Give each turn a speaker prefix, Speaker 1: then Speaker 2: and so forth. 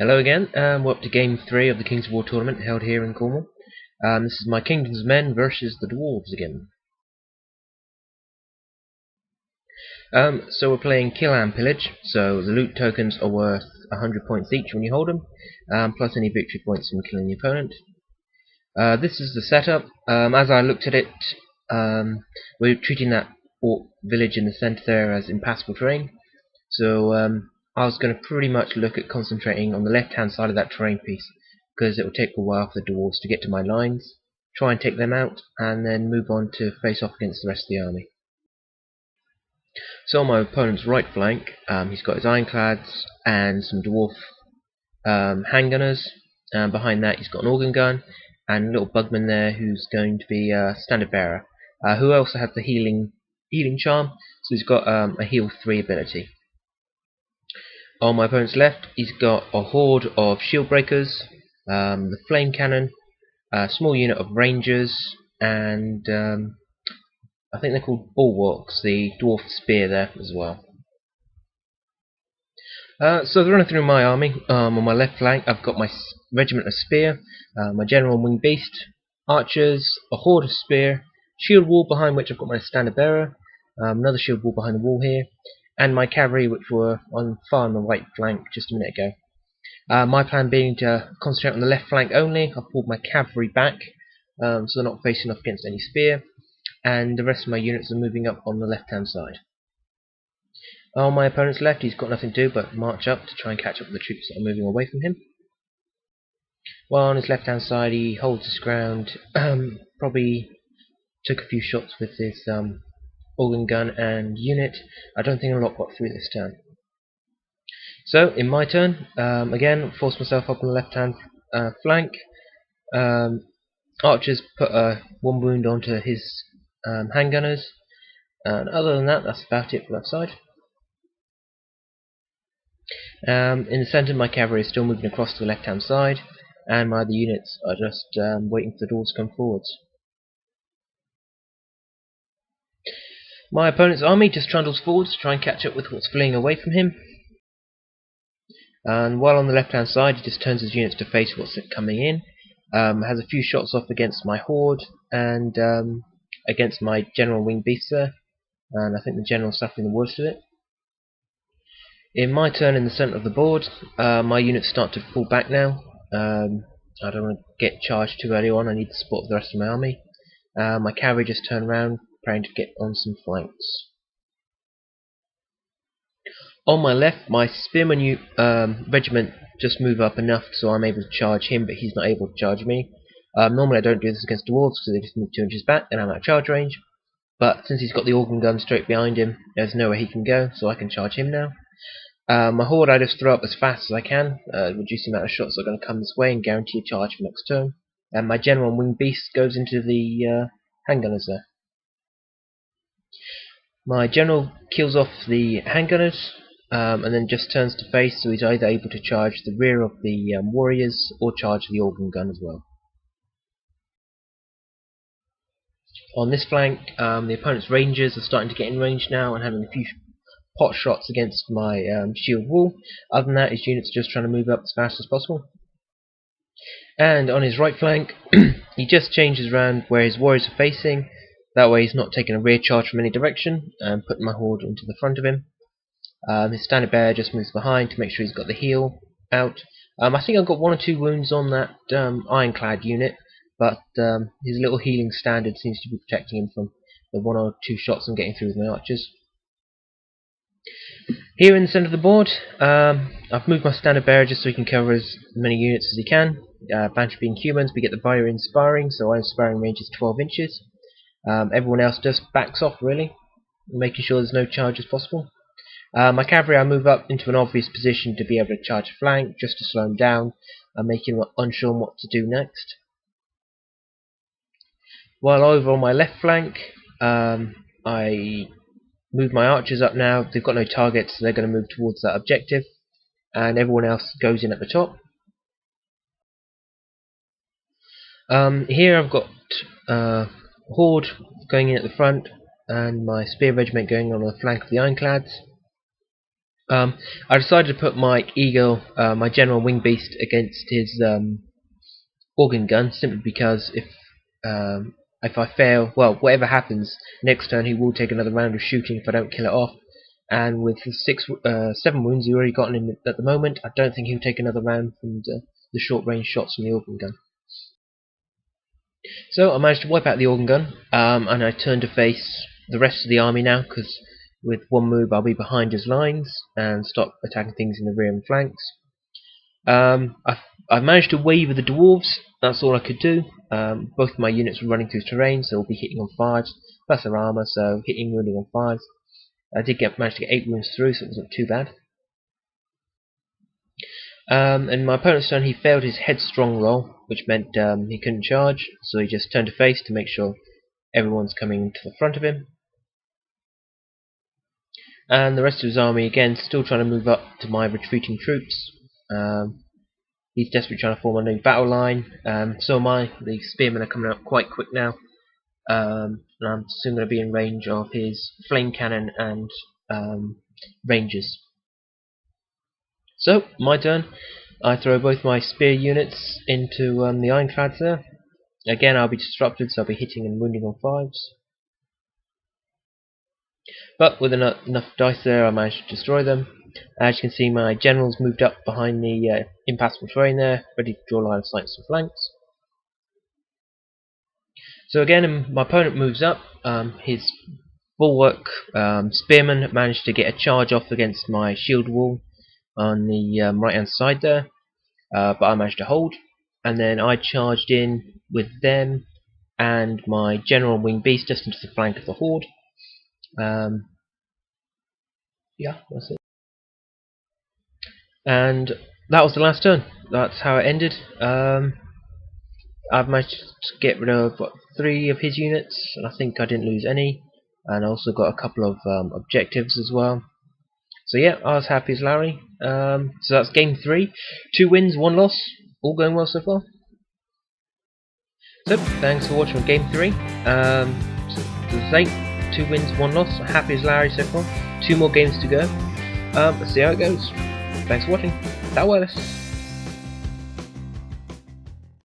Speaker 1: Hello again, we're up to Game 3 of the Kings of War tournament held here in Cornwall. This is my Kingdom's Men versus the Dwarves again. So we're playing Kill and Pillage, so the loot tokens are worth 100 points each when you hold them, plus any victory points from killing the opponent. This is the setup. As I looked at it, we're treating that orc village in the centre there as impassable terrain, so I was going to pretty much look at concentrating on the left hand side of that terrain piece, because it will take a while for the dwarves to get to my lines, try and take them out, and then move on to face off against the rest of the army. So on my opponent's right flank, he's got his ironclads and some dwarf handgunners. Behind that he's got an organ gun and a little bugman there who's going to be a standard bearer, who also has the healing charm, so he's got a heal 3 ability. On my opponent's left, he's got a horde of shield breakers, the flame cannon, a small unit of rangers, and I think they're called bulwarks, the dwarf spear there as well. So they're running through my army. On my left flank, I've got my regiment of spear, my general and winged beast, archers, a horde of spear, shield wall behind which I've got my standard bearer, another shield wall behind the wall here, and my cavalry, which were far on the right flank just a minute ago. My plan being to concentrate on the left flank only. I've pulled my cavalry back, so they're not facing off against any spear, and the rest of my units are moving up on the left hand side. On my opponent's left, he's got nothing to do but march up to try and catch up with the troops that are moving away from him. While on his left hand side, he holds his ground, probably took a few shots with his organ gun and unit. I don't think a lot got through this turn. So, in my turn, again, force myself up on the left hand flank. Archers put 1 wound onto his handgunners, and other than that, that's about it for that side. In the centre, my cavalry is still moving across to the left hand side, and my other units are just waiting for the dwarves to come forwards. My opponent's army just trundles forwards to try and catch up with what's fleeing away from him. And while on the left hand side, he just turns his units to face what's coming in. Has a few shots off against my horde and against my general winged beast there, and I think the general's suffering the worst of it. In my turn in the centre of the board, my units start to fall back now. I don't want to get charged too early on. I need the support of the rest of my army. My cavalry just turn around, preparing to get on some flanks. On my left, my spearman regiment just move up enough so I'm able to charge him, but he's not able to charge me. Normally I don't do this against dwarves because they just move 2 inches back and I'm out of charge range. But since he's got the organ gun straight behind him, there's nowhere he can go, so I can charge him now. My horde I just throw up as fast as I can, reduce the amount of shots that are going to come this way and guarantee a charge for next turn. And my general and winged beast goes into the handgunners there. My general kills off the handgunners, and then just turns to face, so he's either able to charge the rear of the warriors or charge the organ gun as well. On this flank, the opponent's rangers are starting to get in range now and having a few pot shots against my shield wall. Other than that, his units are just trying to move up as fast as possible. And on his right flank, he just changes around where his warriors are facing. That way he's not taking a rear charge from any direction and putting my horde into the front of him. His standard bearer just moves behind to make sure he's got the heal out. I think I've got 1 or 2 wounds on that ironclad unit, but his little healing standard seems to be protecting him from the 1 or 2 shots I'm getting through with my archers. Here in the centre of the board, I've moved my standard bearer just so he can cover as many units as he can. Banter being humans, we get the barrier inspiring, so our inspiring range is 12 inches. Everyone else just backs off really, making sure there's no charges possible. My cavalry I move up into an obvious position to be able to charge a flank, just to slow him down and make him unsure on what to do next. While over on my left flank, I move my archers up now. They've got no targets, so they're going to move towards that objective, and everyone else goes in at the top. Here I've got horde going in at the front, and my spear regiment going on the flank of the ironclads. I decided to put my eagle, my general wing beast, against his organ gun, simply because if I fail, well, whatever happens next turn, he will take another round of shooting if I don't kill it off. And with the 7 wounds he already gotten in at the moment, I don't think he'll take another round from the short range shots from the organ gun. So I managed to wipe out the organ gun, and I turned to face the rest of the army now, because with one move I'll be behind his lines and stop attacking things in the rear and flanks. I've managed to waver the dwarves. That's all I could do. Both my units were running through terrain, so we'll be hitting on 5s, plus their armor, so hitting wounding on 5s. I did manage to get 8 wounds through, so it wasn't too bad. And my opponent's turn, he failed his headstrong roll, which meant he couldn't charge, so he just turned to face to make sure everyone's coming to the front of him. And the rest of his army, again, still trying to move up to my retreating troops. He's desperately trying to form a new battle line. So am I. The spearmen are coming up quite quick now. And I'm soon going to be in range of his flame cannon and rangers. So, my turn. I throw both my spear units into the ironclads there. Again, I'll be disrupted, so I'll be hitting and wounding on 5s. But with enough dice there, I managed to destroy them. As you can see, my generals moved up behind the impassable terrain there, ready to draw line of sight and flanks. So again, my opponent moves up. His bulwark spearmen managed to get a charge off against my shield wall on the right hand side there, but I managed to hold. And then I charged in with them and my general wing beast just into the flank of the horde. Yeah, that's it. And that was the last turn. That's how it ended. I've managed to get rid of 3 of his units, and I think I didn't lose any. And I also got a couple of objectives as well. So yeah, I was happy as Larry. So that's game 3. 2 wins, 1 loss. All going well so far. So thanks for watching game 3. So the same, 2 wins, 1 loss. Happy as Larry so far. 2 more games to go. Let's see how it goes. Thanks for watching. That was.